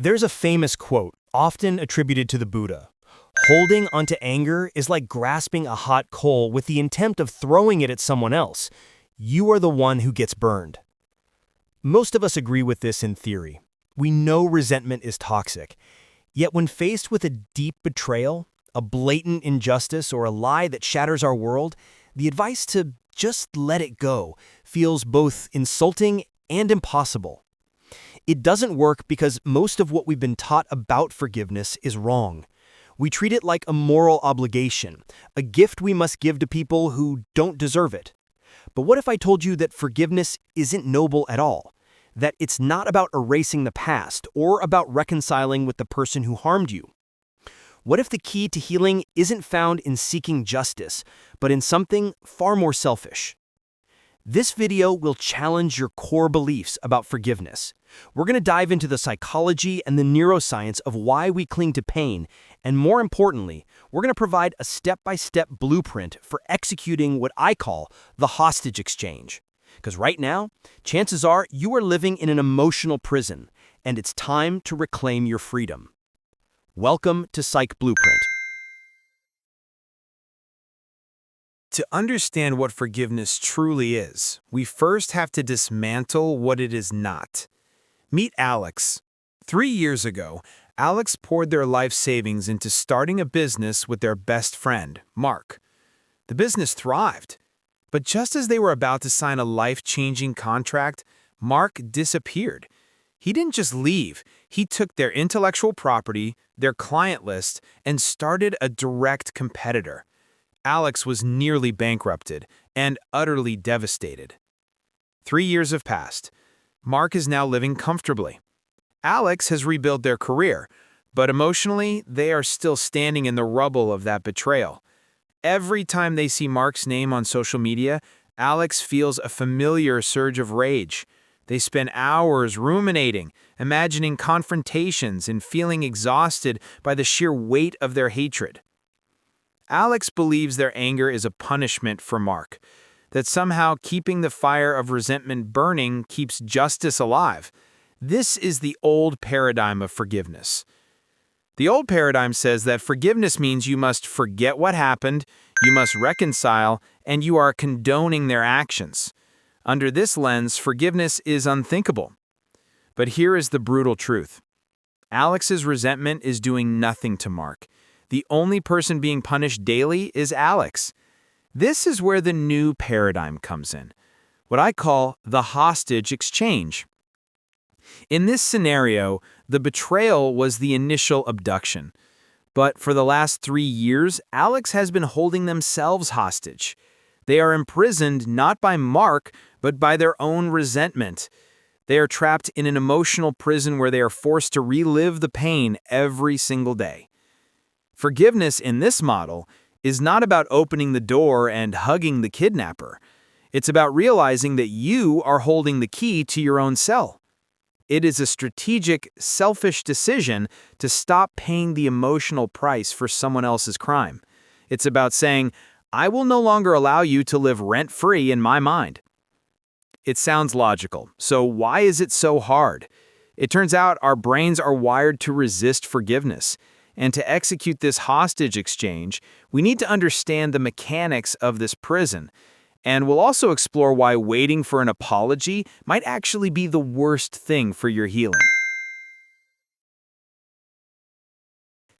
There's a famous quote, often attributed to the Buddha. Holding onto anger is like grasping a hot coal with the intent of throwing it at someone else. You are the one who gets burned. Most of us agree with this in theory. We know resentment is toxic. Yet when faced with a deep betrayal, a blatant injustice, or a lie that shatters our world, the advice to just let it go feels both insulting and impossible. It doesn't work because most of what we've been taught about forgiveness is wrong. We treat it like a moral obligation, a gift we must give to people who don't deserve it. But what if I told you that forgiveness isn't noble at all? That it's not about erasing the past or about reconciling with the person who harmed you? What if the key to healing isn't found in seeking justice, but in something far more selfish? This video will challenge your core beliefs about forgiveness. We're going to dive into the psychology and the neuroscience of why we cling to pain, and more importantly, we're going to provide a step-by-step blueprint for executing what I call the hostage exchange. Because right now, chances are you are living in an emotional prison, and it's time to reclaim your freedom. Welcome to Psych Blueprint. To understand what forgiveness truly is, we first have to dismantle what it is not. Meet Alex. 3 years ago, Alex poured their life savings into starting a business with their best friend, Mark. The business thrived. But just as they were about to sign a life-changing contract, Mark disappeared. He didn't just leave. He took their intellectual property, their client list, and started a direct competitor. Alex was nearly bankrupted and utterly devastated. 3 years have passed. Mark is now living comfortably. Alex has rebuilt their career, but emotionally, they are still standing in the rubble of that betrayal. Every time they see Mark's name on social media, Alex feels a familiar surge of rage. They spend hours ruminating, imagining confrontations, and feeling exhausted by the sheer weight of their hatred. Alex believes their anger is a punishment for Mark, that somehow keeping the fire of resentment burning keeps justice alive. This is the old paradigm of forgiveness. The old paradigm says that forgiveness means you must forget what happened, you must reconcile, and you are condoning their actions. Under this lens, forgiveness is unthinkable. But here is the brutal truth. Alex's resentment is doing nothing to Mark. The only person being punished daily is Alex. This is where the new paradigm comes in, what I call the hostage exchange. In this scenario, the betrayal was the initial abduction. But for the last 3 years, Alex has been holding themselves hostage. They are imprisoned not by Mark, but by their own resentment. They are trapped in an emotional prison where they are forced to relive the pain every single day. Forgiveness in this model is not about opening the door and hugging the kidnapper. It's about realizing that you are holding the key to your own cell. It is a strategic, selfish decision to stop paying the emotional price for someone else's crime. It's about saying, I will no longer allow you to live rent-free in my mind. It sounds logical, so why is it so hard? It turns out our brains are wired to resist forgiveness. And to execute this hostage exchange, we need to understand the mechanics of this prison. And we'll also explore why waiting for an apology might actually be the worst thing for your healing.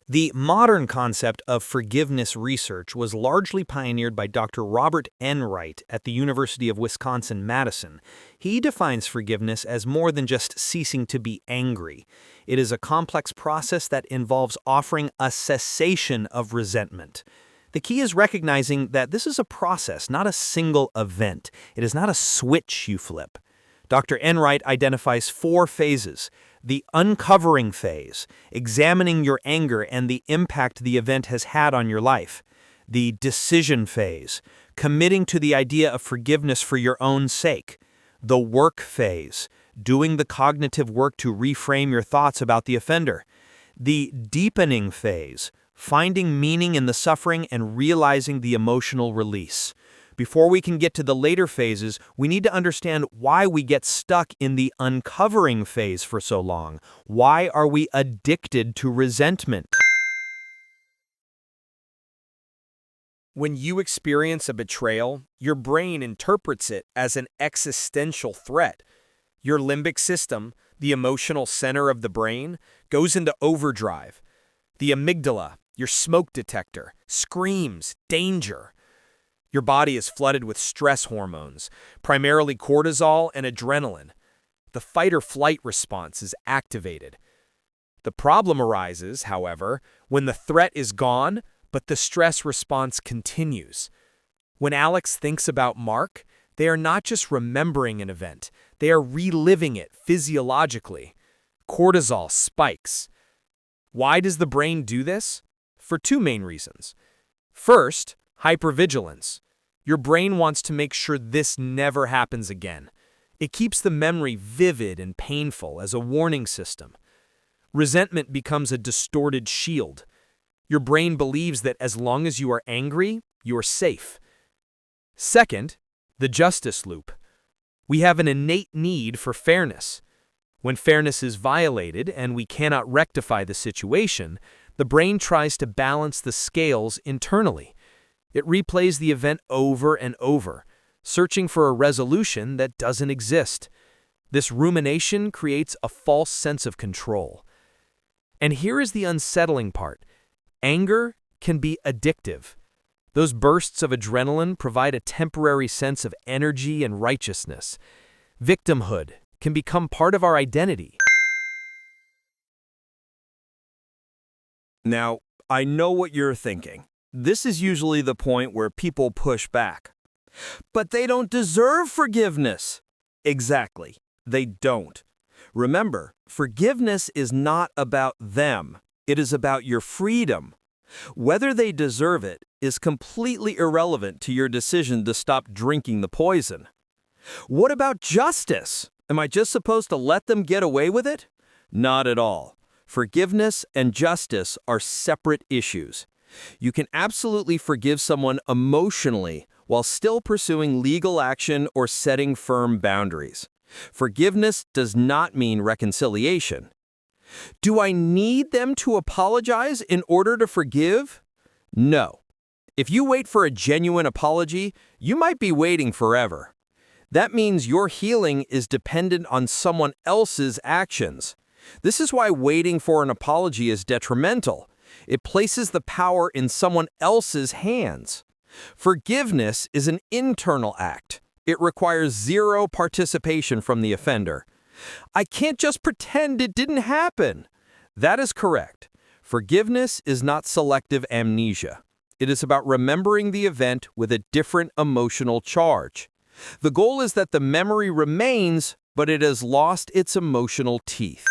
The modern concept of forgiveness research was largely pioneered by Dr. Robert Enright at the University of Wisconsin-Madison. He defines forgiveness as more than just ceasing to be angry. It is a complex process that involves offering a cessation of resentment. The key is recognizing that this is a process, not a single event. It is not a switch you flip. Dr. Enright identifies 4 phases. The uncovering phase, examining your anger and the impact the event has had on your life. The decision phase, committing to the idea of forgiveness for your own sake. The work phase, doing the cognitive work to reframe your thoughts about the offender. The deepening phase, finding meaning in the suffering and realizing the emotional release. Before we can get to the later phases, we need to understand why we get stuck in the uncovering phase for so long. Why are we addicted to resentment? When you experience a betrayal, your brain interprets it as an existential threat. Your limbic system, the emotional center of the brain, goes into overdrive. The amygdala, your smoke detector, screams danger. Your body is flooded with stress hormones, primarily cortisol and adrenaline. The fight-or-flight response is activated. The problem arises, however, when the threat is gone, but the stress response continues. When Alex thinks about Mark, they are not just remembering an event, they are reliving it physiologically. Cortisol spikes. Why does the brain do this? For two main reasons. First, hypervigilance. Your brain wants to make sure this never happens again. It keeps the memory vivid and painful as a warning system. Resentment becomes a distorted shield. Your brain believes that as long as you are angry, you are safe. Second, the justice loop. We have an innate need for fairness. When fairness is violated and we cannot rectify the situation, the brain tries to balance the scales internally. It replays the event over and over, searching for a resolution that doesn't exist. This rumination creates a false sense of control. And here is the unsettling part. Anger can be addictive. Those bursts of adrenaline provide a temporary sense of energy and righteousness. Victimhood can become part of our identity. Now, I know what you're thinking. This is usually the point where people push back. But they don't deserve forgiveness. Exactly, they don't. Remember, forgiveness is not about them. It is about your freedom. Whether they deserve it is completely irrelevant to your decision to stop drinking the poison. What about justice? Am I just supposed to let them get away with it? Not at all. Forgiveness and justice are separate issues. You can absolutely forgive someone emotionally while still pursuing legal action or setting firm boundaries. Forgiveness does not mean reconciliation. Do I need them to apologize in order to forgive? No. If you wait for a genuine apology, you might be waiting forever. That means your healing is dependent on someone else's actions. This is why waiting for an apology is detrimental. It places the power in someone else's hands. Forgiveness is an internal act. It requires zero participation from the offender. I can't just pretend it didn't happen. That is correct. Forgiveness is not selective amnesia. It is about remembering the event with a different emotional charge. The goal is that the memory remains, but it has lost its emotional teeth.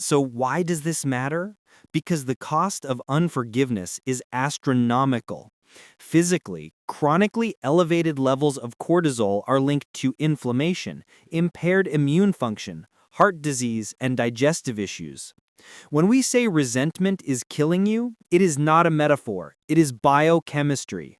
So why does this matter? Because the cost of unforgiveness is astronomical. Physically, chronically elevated levels of cortisol are linked to inflammation, impaired immune function, heart disease, and digestive issues. When we say resentment is killing you, it is not a metaphor, it is biochemistry.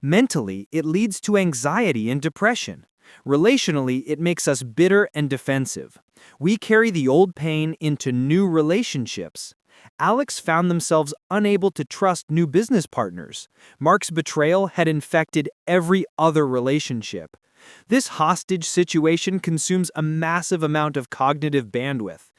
Mentally, it leads to anxiety and depression. Relationally, it makes us bitter and defensive. We carry the old pain into new relationships. Alex found themselves unable to trust new business partners. Mark's betrayal had infected every other relationship. This hostage situation consumes a massive amount of cognitive bandwidth.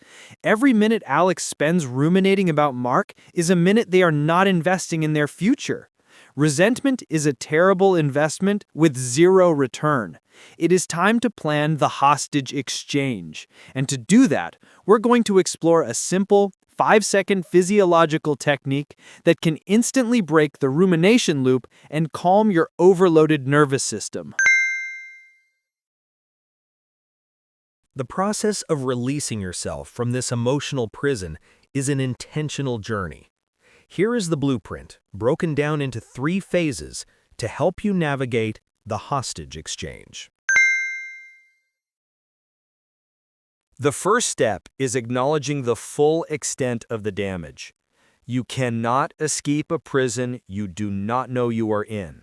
Every minute Alex spends ruminating about Mark is a minute they are not investing in their future. Resentment is a terrible investment with zero return. It is time to plan the hostage exchange. And to do that, we're going to explore a simple, 5-second physiological technique that can instantly break the rumination loop and calm your overloaded nervous system. The process of releasing yourself from this emotional prison is an intentional journey. Here is the blueprint, broken down into 3 phases to help you navigate the hostage exchange. The first step is acknowledging the full extent of the damage. You cannot escape a prison you do not know you are in.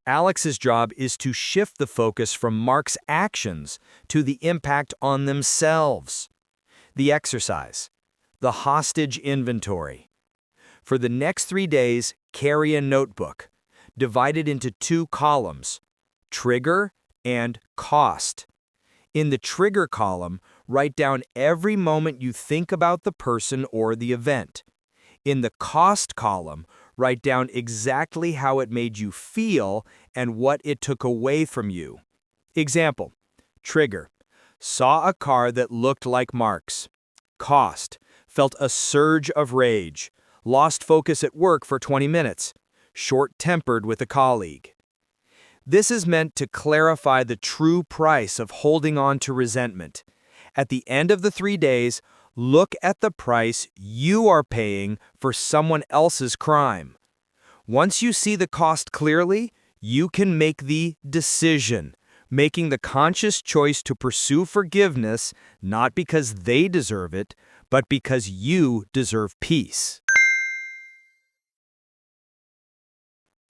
Alex's job is to shift the focus from Mark's actions to the impact on themselves. The exercise. The hostage inventory. For the next 3 days, carry a notebook, divided into 2 columns, trigger and cost. In the trigger column, write down every moment you think about the person or the event. In the cost column, write down exactly how it made you feel and what it took away from you. Example, trigger. Saw a car that looked like Mark's. Cost. Felt a surge of rage. Lost focus at work for 20 minutes. Short-tempered with a colleague. This is meant to clarify the true price of holding on to resentment. At the end of the 3 days, look at the price you are paying for someone else's crime. Once you see the cost clearly, you can make the decision, making the conscious choice to pursue forgiveness not because they deserve it, but because you deserve peace.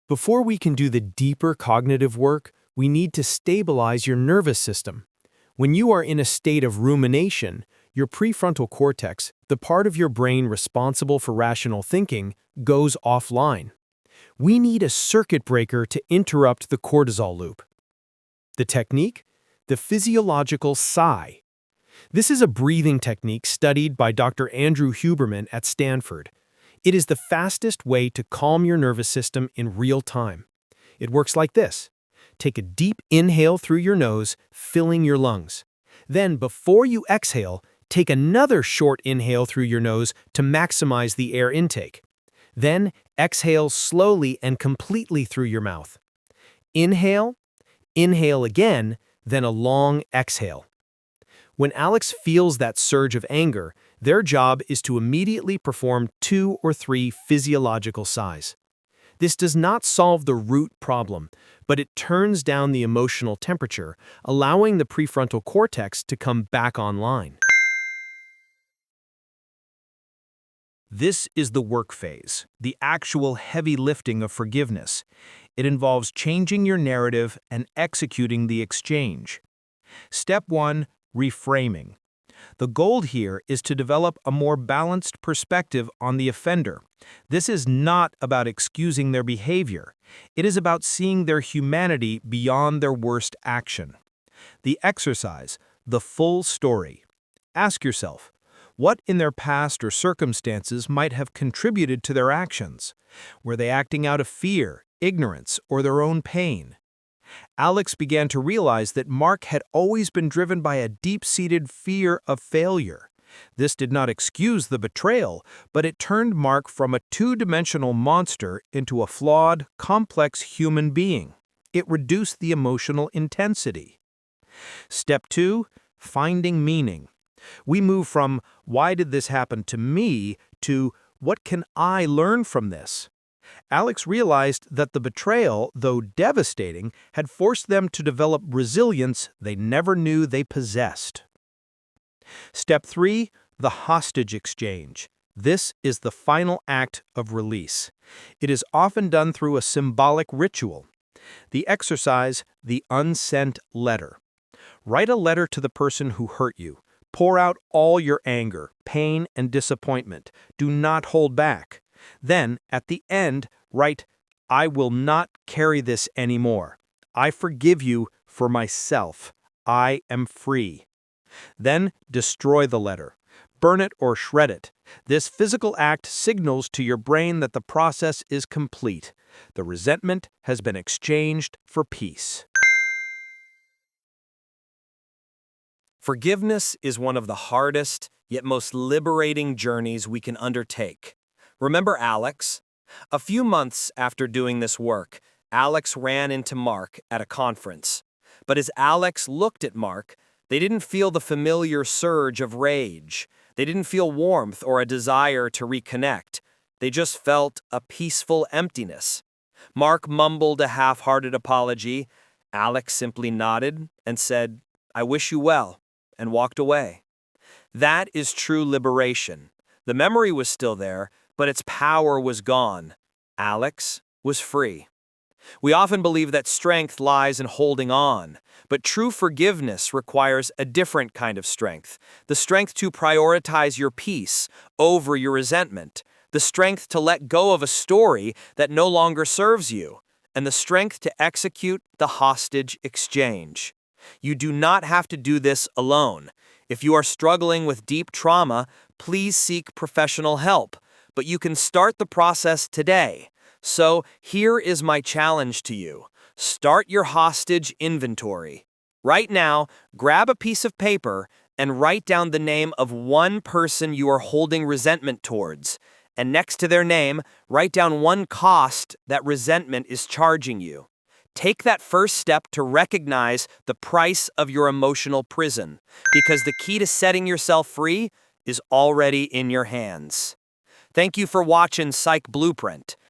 Before we can do the deeper cognitive work, we need to stabilize your nervous system. When you are in a state of rumination, your prefrontal cortex, the part of your brain responsible for rational thinking, goes offline. We need a circuit breaker to interrupt the cortisol loop. The technique? The physiological sigh. This is a breathing technique studied by Dr. Andrew Huberman at Stanford. It is the fastest way to calm your nervous system in real time. It works like this. Take a deep inhale through your nose, filling your lungs. Then, before you exhale, take another short inhale through your nose to maximize the air intake. Then, exhale slowly and completely through your mouth. Inhale, inhale again, then a long exhale. When Alex feels that surge of anger, their job is to immediately perform 2 or 3 physiological sighs. This does not solve the root problem, but it turns down the emotional temperature, allowing the prefrontal cortex to come back online. This is the work phase, the actual heavy lifting of forgiveness. It involves changing your narrative and executing the exchange. Step 1, reframing. The goal here is to develop a more balanced perspective on the offender. This is not about excusing their behavior. It is about seeing their humanity beyond their worst action. The exercise, the full story. Ask yourself, what in their past or circumstances might have contributed to their actions? Were they acting out of fear, ignorance, or their own pain? Alex began to realize that Mark had always been driven by a deep-seated fear of failure. This did not excuse the betrayal, but it turned Mark from a two-dimensional monster into a flawed, complex human being. It reduced the emotional intensity. Step 2, finding meaning. We move from, why did this happen to me, to, what can I learn from this? Alex realized that the betrayal, though devastating, had forced them to develop resilience they never knew they possessed. Step 3, the hostage exchange. This is the final act of release. It is often done through a symbolic ritual. The exercise, the unsent letter. Write a letter to the person who hurt you. Pour out all your anger, pain, and disappointment. Do not hold back. Then, at the end, write, I will not carry this anymore. I forgive you for myself. I am free. Then, destroy the letter. Burn it or shred it. This physical act signals to your brain that the process is complete. The resentment has been exchanged for peace. Forgiveness is one of the hardest, yet most liberating journeys we can undertake. Remember Alex? A few months after doing this work, Alex ran into Mark at a conference. But as Alex looked at Mark, they didn't feel the familiar surge of rage. They didn't feel warmth or a desire to reconnect. They just felt a peaceful emptiness. Mark mumbled a half-hearted apology. Alex simply nodded and said, I wish you well, and walked away. That is true liberation. The memory was still there, but its power was gone. Alex was free. We often believe that strength lies in holding on, but true forgiveness requires a different kind of strength. The strength to prioritize your peace over your resentment, the strength to let go of a story that no longer serves you, and the strength to execute the hostage exchange. You do not have to do this alone. If you are struggling with deep trauma, please seek professional help, but you can start the process today. So here is my challenge to you. Start your hostage inventory. Right now, grab a piece of paper and write down the name of one person you are holding resentment towards. And next to their name, write down one cost that resentment is charging you. Take that first step to recognize the price of your emotional prison, because the key to setting yourself free is already in your hands. Thank you for watching Psych Blueprint.